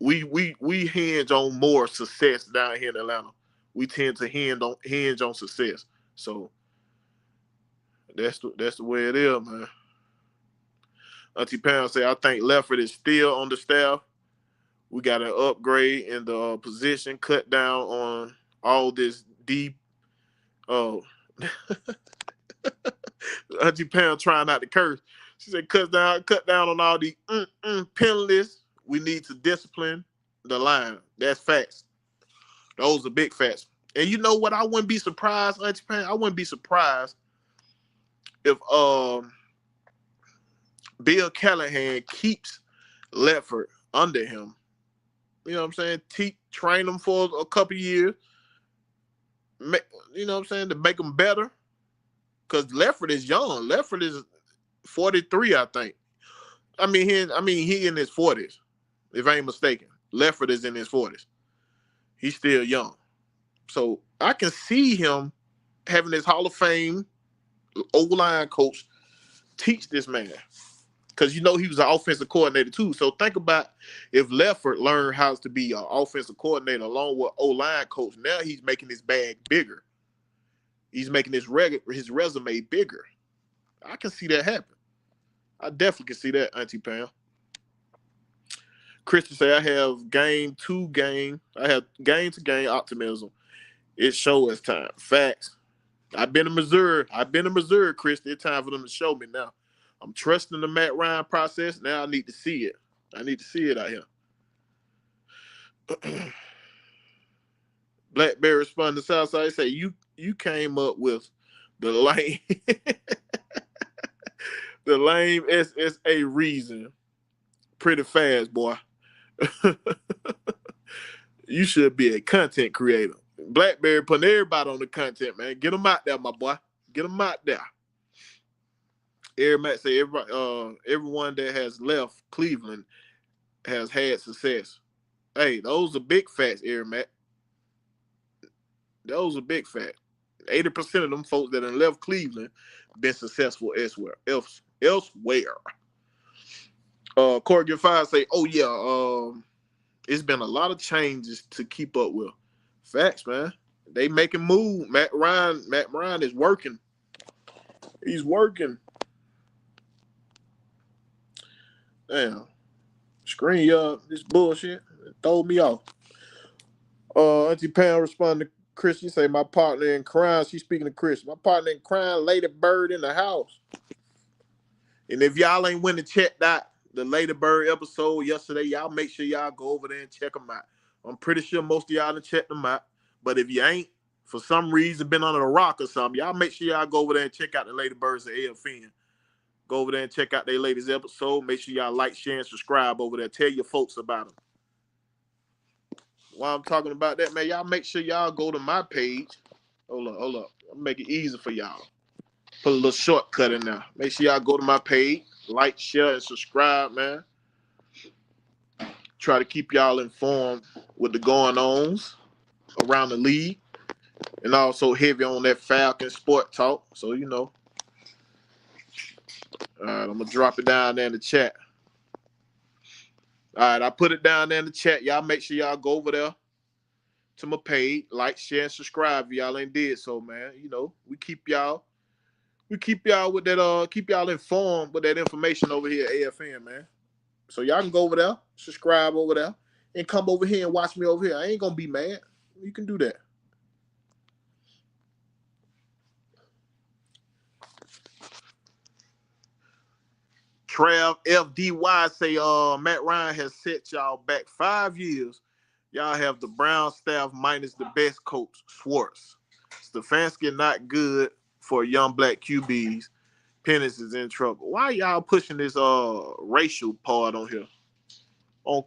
We hinge on more success down here in Atlanta. We tend to hinge on success. So that's the way it is, man. Auntie Pam say, I think Leffert is still on the staff. We got an upgrade in the position, cut down on all this deep. Auntie Pam trying not to curse. She said, cut down on all the penalties. We need to discipline the line. That's facts. Those are big facts. And you know what? I wouldn't be surprised, Auntie Pam. I wouldn't be surprised if Bill Callahan keeps Leffert under him. You know what I'm saying? Train him for a couple years. You know what I'm saying? To make him better. Because Leffert is young. Leffert is 43, I think. He in his 40s, if I ain't mistaken. Leffert is in his 40s. He's still young. So I can see him having his Hall of Fame O-line coach teach this man. Because he was an offensive coordinator too. So think about if Leffert learned how to be an offensive coordinator along with O-line coach. Now he's making his bag bigger. He's making his resume bigger. I can see that happen. I definitely can see that, Auntie Pam. Christian say I have game to game optimism. It's show us time. Facts. I've been in Missouri, Christian. It's time for them to show me now. I'm trusting the Matt Ryan process. Now I need to see it. I need to see it out here. Blackberry responded to Southside. Say you came up with the lame the lame SSA reason pretty fast, boy. You should be a content creator. BlackBerry putting everybody on the content, man. Get them out there, my boy. Get them out there. Eric Matt say everyone that has left Cleveland has had success. Hey, those are big facts, Eric Matt. Those are big facts. 80% of them folks that have left Cleveland been successful elsewhere. Elsewhere. Corey Five say, "Oh yeah, it's been a lot of changes to keep up with." Facts, man. They making move. Matt Ryan is working. He's working. Damn. Screen this bullshit. It throw me off. Auntie Pam responded to Chris. She say, my partner in crime. She's speaking to Chris. My partner in crime, Lady Bird in the house. And if y'all ain't went to check that the Lady Bird episode yesterday, y'all make sure y'all go over there and check them out. I'm pretty sure most of y'all done checked them out. But if you ain't, for some reason, been under a rock or something, y'all make sure y'all go over there and check out the Lady Birds at AFN. Go over there and check out their latest episode. Make sure y'all like, share, and subscribe over there. Tell your folks about them. While I'm talking about that, man, y'all make sure y'all go to my page. Hold up. I'll make it easy for y'all. Put a little shortcut in there. Make sure y'all go to my page, like, share, and subscribe, man. Try to keep y'all informed with the going-ons around the league. And also heavy on that Falcon sport talk. So, you know. All right, I'm going to drop it down there in the chat. All right, I put it down there in the chat. Y'all make sure y'all go over there to my page, like, share, and subscribe if y'all ain't did so, man. You know, we keep y'all with that, keep y'all informed with that information over here at AFN, man. So y'all can go over there, subscribe over there, and come over here and watch me over here. I ain't gonna be mad. You can do that. Trav FDY say Matt Ryan has set y'all back 5 years. Y'all have the Brown staff minus the best coach, Schwartz. Stefanski not good for young black QBs. Pennis is in trouble. Why y'all pushing this racial part on here? On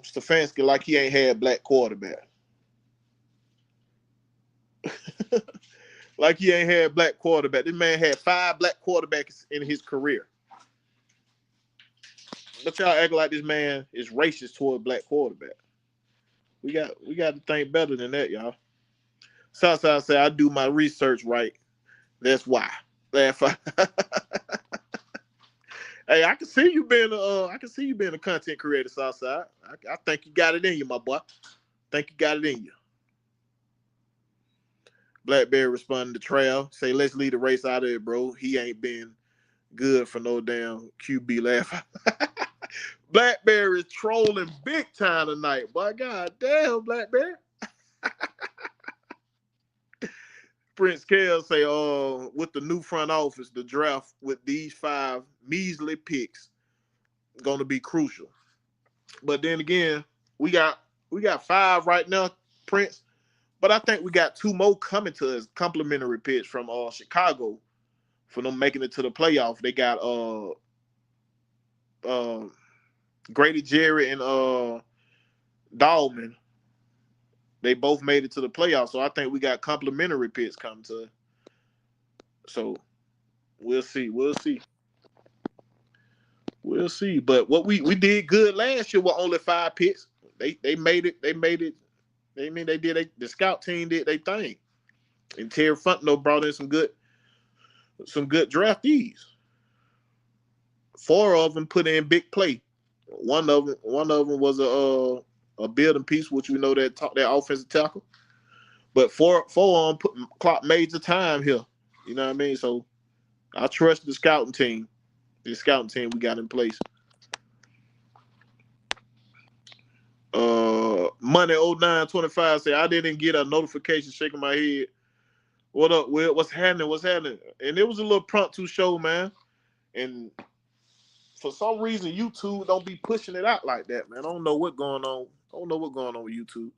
Stefanski like he ain't had black quarterback. Like he ain't had black quarterback. This man had 5 black quarterbacks in his career. But y'all act like this man is racist toward black quarterback. We got to think better than that, y'all. Southside say I do my research right. That's why. Hey, I can see you being a content creator, Southside. I think you got it in you, my boy. Think you got it in you. Blackberry responding to Trail. Say, let's leave the race out of it, bro. He ain't been good for no damn QB laugh. Blackberry is trolling big time tonight, boy. God damn, Blackberry. Prince Kale say, with the new front office, the draft with these 5 measly picks gonna be crucial. But then again, we got 5 right now, Prince. But I think we got 2 more coming to us, complimentary picks from Chicago for them making it to the playoff. They got Grady Jerry and Dahlman. They both made it to the playoffs, so I think we got complimentary picks coming to us. So we'll see. But what we did good last year with only 5 picks. They made it. The scout team did their thing. And Terry Fontenot brought in some good draftees. 4 of them put in big play. One of them was a building piece, which we know that offensive tackle. But 4 of them clock major time here. You know what I mean? So I trust the scouting team. The scouting team we got in place. Money 0925 say I didn't get a notification shaking my head. What up, Will? What's happening? And it was a little promptu show, man. And for some reason, YouTube don't be pushing it out like that, man. I don't know what's going on. With YouTube.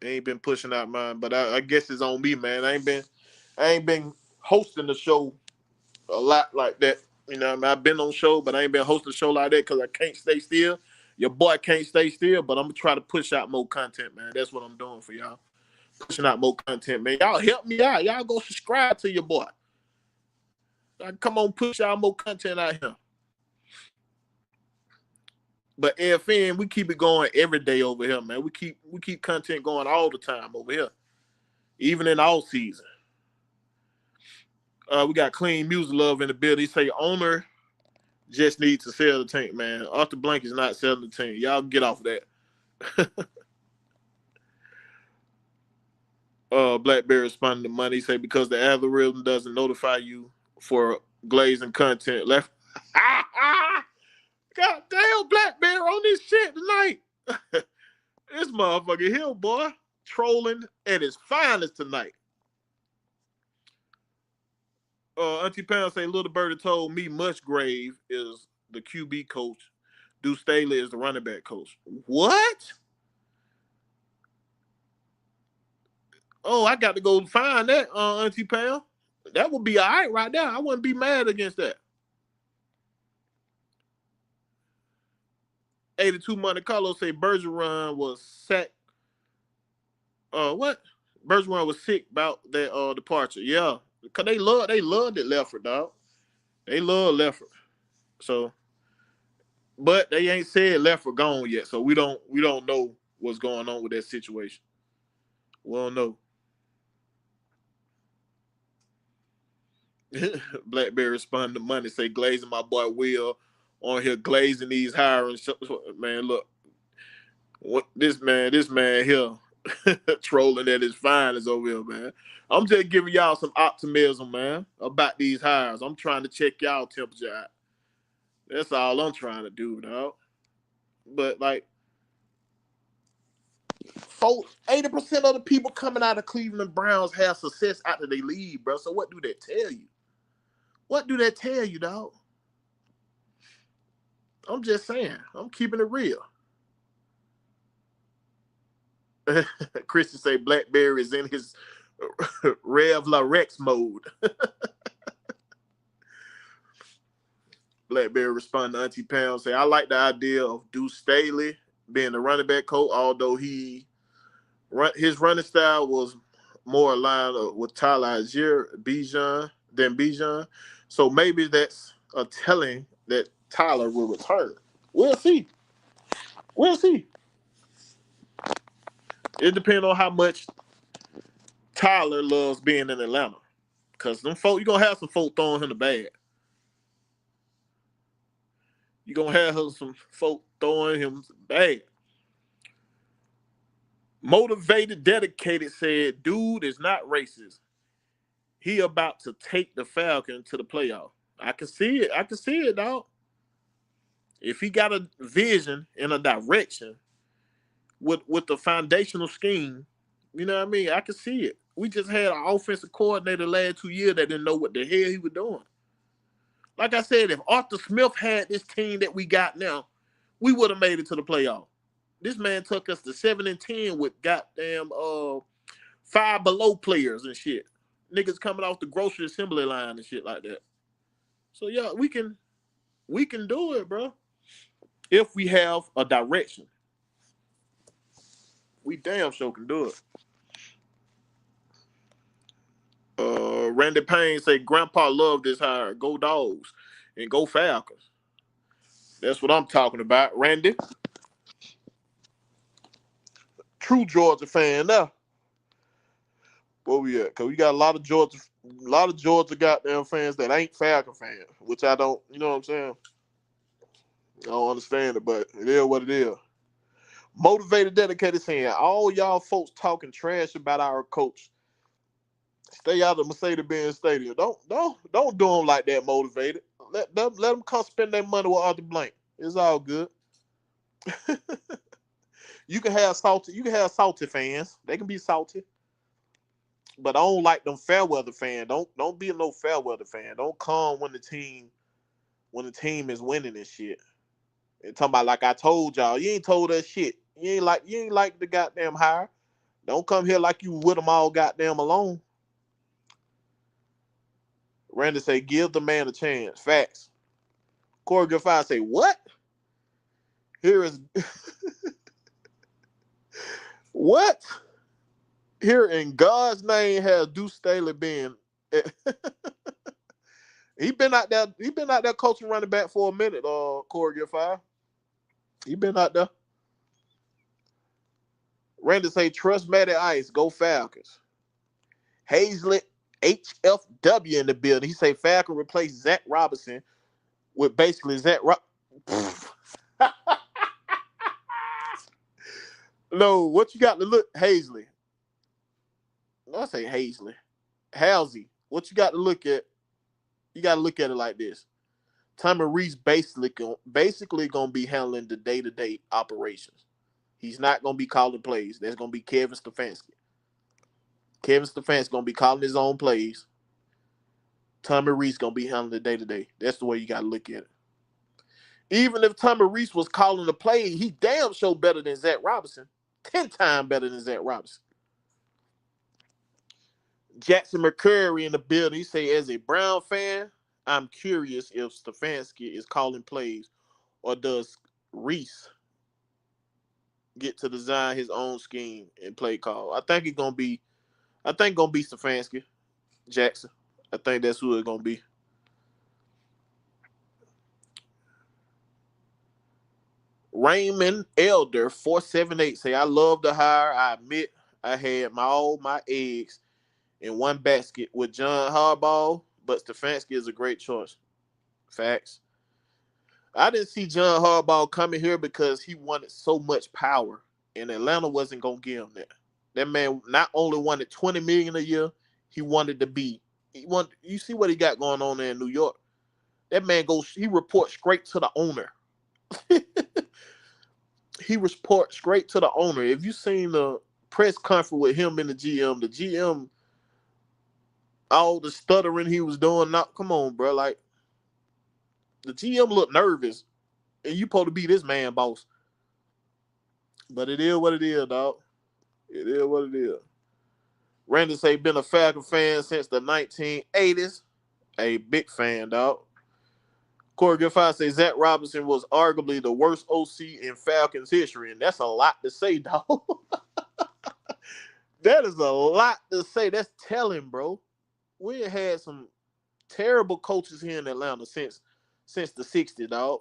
They ain't been pushing out mine, but I guess it's on me, man. I ain't been hosting the show a lot like that. You know what I mean? I've been on show, but I ain't been hosting a show like that because I can't stay still. Your boy can't stay still, but I'm gonna try to push out more content, man. That's what I'm doing for y'all. Pushing out more content, man. Y'all help me out. Y'all go subscribe to your boy. Come on, push out more content out here. But FN, we keep it going every day over here, man. We keep content going all the time over here, even in all season. We got Clean Music Love in the building. He say owner just needs to sell the tank, man. Arthur Blank is not selling the tank. Y'all get off that. Blackberry responding to money. He say because the algorithm doesn't notify you for glazing content. Left. God damn, Blackberry on this shit tonight. This motherfucker here, boy, trolling at his finest tonight. Auntie Pound say Little Birdie told me Musgrave is the QB coach. Deuce Staley is the running back coach. What? Oh, I got to go find that, Auntie Pound. That would be all right there. I wouldn't be mad against that. 82 Monte Carlo say Bergeron was sacked. What? Bergeron was sick about that departure. Yeah, because they loved it, Lefford, dog. They love Lefford. So, but they ain't said Lefford gone yet, so we don't know what's going on with that situation. We don't know. Blackberry responding to money, say glazing my boy Will on here glazing these hiring. Man, look, what this man here trolling at his finest over here, man. I'm just giving y'all some optimism, man, about these hires. I'm trying to check y'all temperature out. That's all I'm trying to do, dog. But like, 80% of the people coming out of Cleveland Browns have success after they leave, bro. So what do that tell you? What do that tell you, dog? I'm just saying. I'm keeping it real. Christian say Blackberry is in his Rev La Rex mode. Blackberry respond to Auntie Pound, say, I like the idea of Deuce Staley being the running back coach, although his running style was more aligned with Tyler Bijan than Bijan. So maybe that's a telling that Tyler will return. We'll see. We'll see. It depends on how much Tyler loves being in Atlanta. Because them folk, you're going to have some folk throwing him the bag. You're going to have some folk throwing him the bag. Motivated, dedicated said, dude is not racist. He about to take the Falcon to the playoff. I can see it. I can see it, dog. If he got a vision and a direction with the foundational scheme, you know what I mean? I can see it. We just had an offensive coordinator the last 2 years that didn't know what the hell he was doing. Like I said, if Arthur Smith had this team that we got now, we would have made it to the playoff. This man took us to 7-10 with goddamn 5 below players and shit. Niggas coming off the grocery assembly line and shit like that. So yeah, we can do it, bro. If we have a direction. We damn sure can do it. Randy Payne say, Grandpa loved this hire. Go Dogs and go Falcons. That's what I'm talking about, Randy. True Georgia fan now. Where we at? Because we got a lot of Georgia goddamn fans that ain't Falcon fans, which I don't, you know what I'm saying? I don't understand it, but it is what it is. Motivated, dedicated saying, all y'all folks talking trash about our coach. Stay out of Mercedes-Benz Stadium. Don't do them like that, motivated. Let them come spend their money with Arthur Blank. It's all good. You can have salty fans. They can be salty. But I don't like them fair weather fans. Don't be no fair weather fan. Don't come when the team is winning and shit. And talking about like I told y'all, you ain't told us shit. You ain't like the goddamn hire. Don't come here like you with them all goddamn alone. Randy say, give the man a chance. Facts. Corey Goodfire say, what? Here is what? Here in God's name has Deuce Staley been? He been out there. He been out there coaching running back for a minute. Corey Giffey. He been out there. Randy say trust Matty Ice. Go Falcons. Hazlett HFW in the building. He say Falcon replace Zach Robinson with basically Zach. No, what you got to look Hazley? No, I say Hazley. Halsey. What you got to look at? You got to look at it like this. Tommy Reese basically going to be handling the day-to-day operations. He's not going to be calling plays. That's going to be Kevin Stefanski. Kevin Stefanski going to be calling his own plays. Tommy Reese going to be handling the day-to-day. That's the way you got to look at it. Even if Tommy Reese was calling the play, he damn sure better than Zach Robinson. 10 times better than Zach Robinson. Jackson McCurry in the building. He say, as a Brown fan, I'm curious if Stefanski is calling plays or does Reese get to design his own scheme and play call. I think gonna be Stefanski, Jackson. I think that's who it's gonna be. Raymond Elder 478 say, I love the hire. I admit I had all my eggs in one basket with John Harbaugh, but Stefanski is a great choice. Facts. I didn't see John Harbaugh coming here because he wanted so much power, and Atlanta wasn't gonna give him that. That man not only wanted $20 million a year, he wanted to be. You see what he got going on there in New York? That man he reports straight to the owner. He reports straight to the owner. If you seen the press conference with him and the GM, all the stuttering he was doing, now come on, bro. Like, the GM looked nervous, and you supposed to be this man boss. But it is what it is, dog. It is what it is. Randy say been a Falcon fan since the 1980s. A big fan, dog. Corey Giffey say Zach Robinson was arguably the worst OC in Falcons history, and that's a lot to say, dog. That is a lot to say. That's telling, bro. We had some terrible coaches here in Atlanta since the 60s, dog.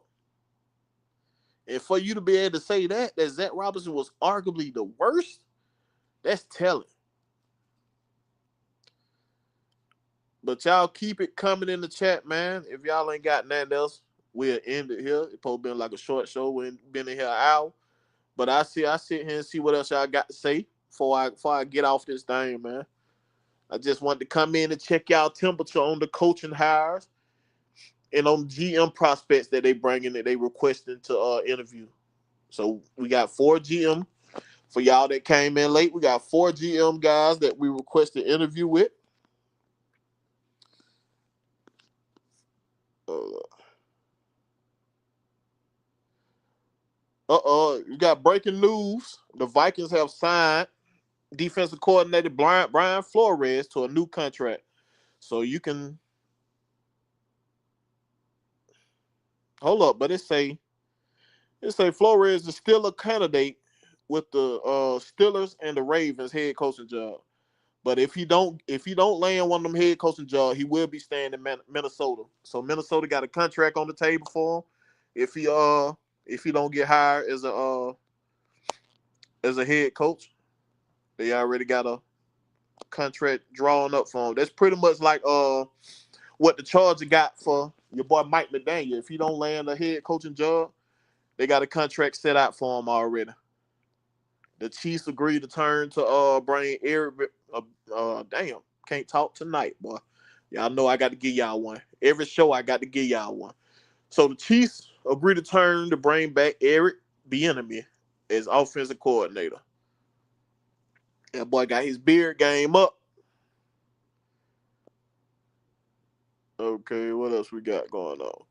And for you to be able to say that Zach Robinson was arguably the worst, that's telling. But y'all keep it coming in the chat, man. If y'all ain't got nothing else, we'll end it here. It's probably been like a short show. We've been in here an hour. But I sit here and see what else y'all got to say before I get off this thing, man. I just wanted to come in and check y'all temperature on the coaching hires and on GM prospects that they bring in that they requesting to interview. So we got 4 GM. For y'all that came in late, we got 4 GM guys that we requested interview with. You got breaking news. The Vikings have signed defensive coordinator Brian Flores to a new contract. So you can hold up, but it say Flores is still a candidate with the Steelers and the Ravens head coaching job. But if he don't land one of them head coaching jobs, he will be staying in Minnesota. So Minnesota got a contract on the table for him. If he don't get hired as a head coach, they already got a contract drawn up for him. That's pretty much like what the Chargers got for your boy Mike McDaniel. If he don't land a head coaching job, they got a contract set out for him already. The Chiefs agreed to turn to bring Eric. Damn, can't talk tonight, boy. Y'all know I got to give y'all one. Every show I got to give y'all one. So the Chiefs agreed to bring back Eric Bieniemy as offensive coordinator. That boy got his beard game up. Okay, what else we got going on?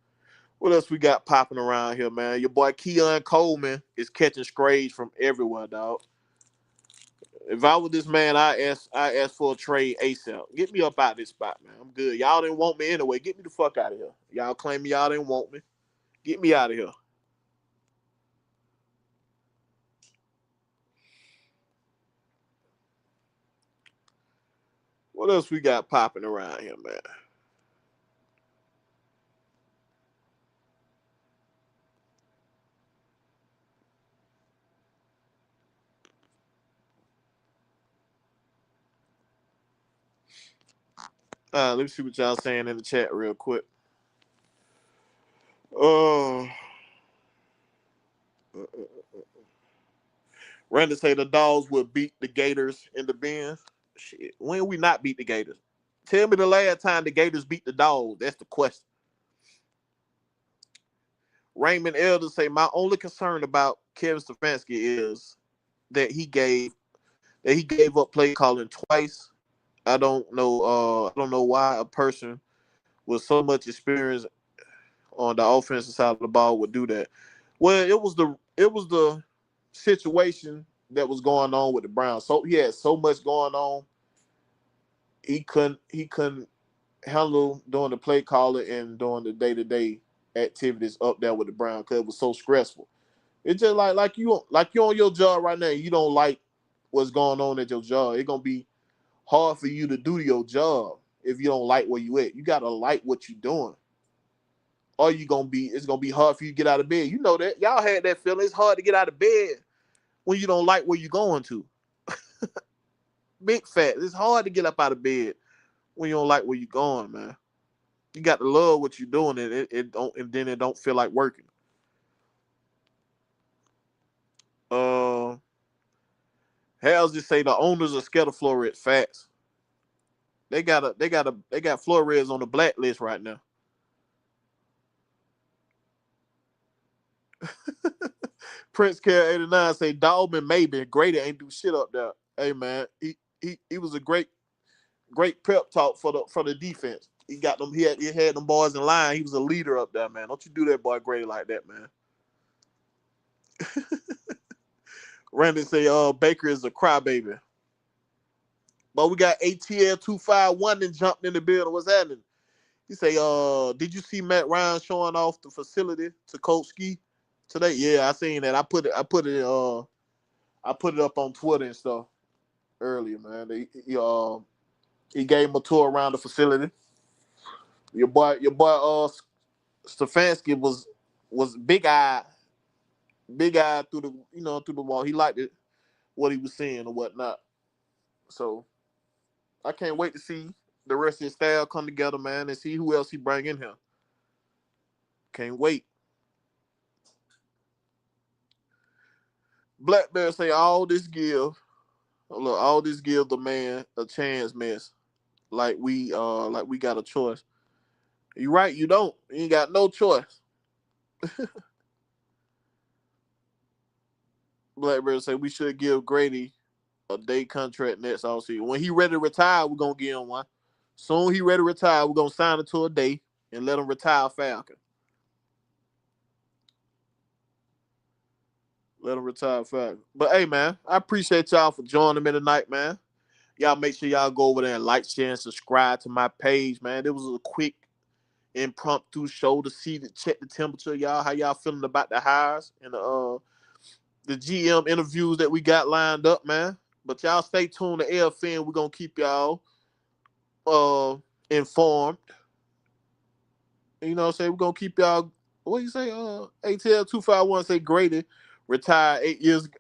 What else we got popping around here, man? Your boy Keon Coleman is catching strays from everywhere, dog. If I was this man, I ask for a trade ASAP. Get me up out of this spot, man. I'm good. Y'all didn't want me anyway. Get me the fuck out of here. Y'all claim y'all didn't want me. Get me out of here. What else we got popping around here, man? Let me see what y'all saying in the chat real quick. Uh, Randy say the Dogs will beat the Gators in the Benz. Shit, when we not beat the Gators? Tell me the last time the Gators beat the Dogs. That's the question. Raymond Elder say my only concern about Kevin Stefanski is that he gave up play calling twice. I don't know. I don't know why a person with so much experience on the offensive side of the ball would do that. Well, it was the situation that was going on with the Browns. So he had so much going on. He couldn't handle doing the play calling and doing the day-to-day activities up there with the Browns because it was so stressful. It's just like you're on your job right now. You don't like what's going on at your job. It's gonna be hard for you to do your job if you don't like where you at. You gotta like what you're doing. Or it's gonna be hard for you to get out of bed. You know that. Y'all had that feeling. It's hard to get out of bed when you don't like where you're going to. Big fat. It's hard to get up out of bed when you don't like where you're going, man. You got to love what you're doing, and it don't feel like working. How's just say the owners are scared of Flores? Facts. They got Flores on the blacklist right now. Prince Care 89 say Dalvin maybe Grady ain't do shit up there. Hey man, he was a great pep talk for the defense. He got them. He had them boys in line. He was a leader up there, man. Don't you do that, boy Grady, like that, man. Randy say, Baker is a crybaby. But we got ATL 251 and jumped in the building. What's happening? He say, did you see Matt Ryan showing off the facility to Coach Ski today? Yeah, I seen that. I put it up on Twitter and stuff earlier, man. He gave him a tour around the facility. Your boy, Stefanski was big eyed through the wall. He liked it, what he was seeing or whatnot. So I can't wait to see the rest of his staff come together, man, and see who else he bring in here. Can't wait. Black Bear say all this give the man a chance, miss. Like we got a choice. You right, you don't. You ain't got no choice. Blackbird say we should give Grady a day contract next offseason. When he ready to retire, we're gonna give him one. Soon he ready to retire, we're gonna sign it to a day and let him retire Falcon. Let him retire Falcon. But hey man, I appreciate y'all for joining me tonight, man. Y'all make sure y'all go over there and like, share, and subscribe to my page, man. It was a quick impromptu show to check the temperature, y'all. How y'all feeling about the hires and the GM interviews that we got lined up, man. But y'all stay tuned to LFN. We're gonna keep y'all informed. You know what I'm saying? We're gonna keep y'all, what do you say? ATL 251 say Grady retired 8 years ago.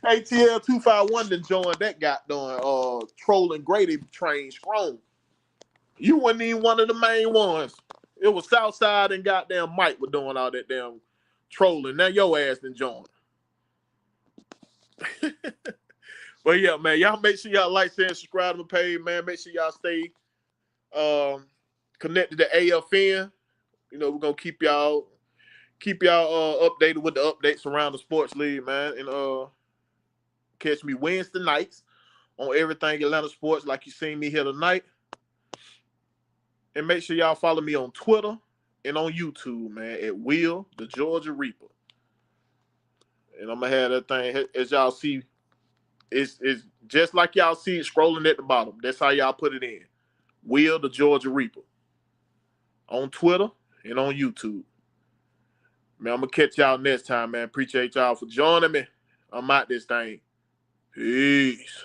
ATL 251 then joined that goddamn trolling Grady train strong. You wasn't even one of the main ones. It was Southside and goddamn Mike were doing all that damn trolling. Now your ass done joined. But yeah, man, y'all make sure y'all like, share, and subscribe to my page, man. Make sure y'all stay connected to AFN. You know, we're gonna keep y'all updated with the updates around the sports league, man. And catch me Wednesday nights on Errrthang Atlan'A Sportz, like you seen me here tonight. And make sure y'all follow me on Twitter and on YouTube, man, at Will the Georgia Reaper. And I'm gonna have that thing as y'all see. It's just like y'all see it scrolling at the bottom. That's how y'all put it in. Will the Georgia Reaper. On Twitter and on YouTube. Man, I'm gonna catch y'all next time, man. Appreciate y'all for joining me. I'm out this thing. Peace.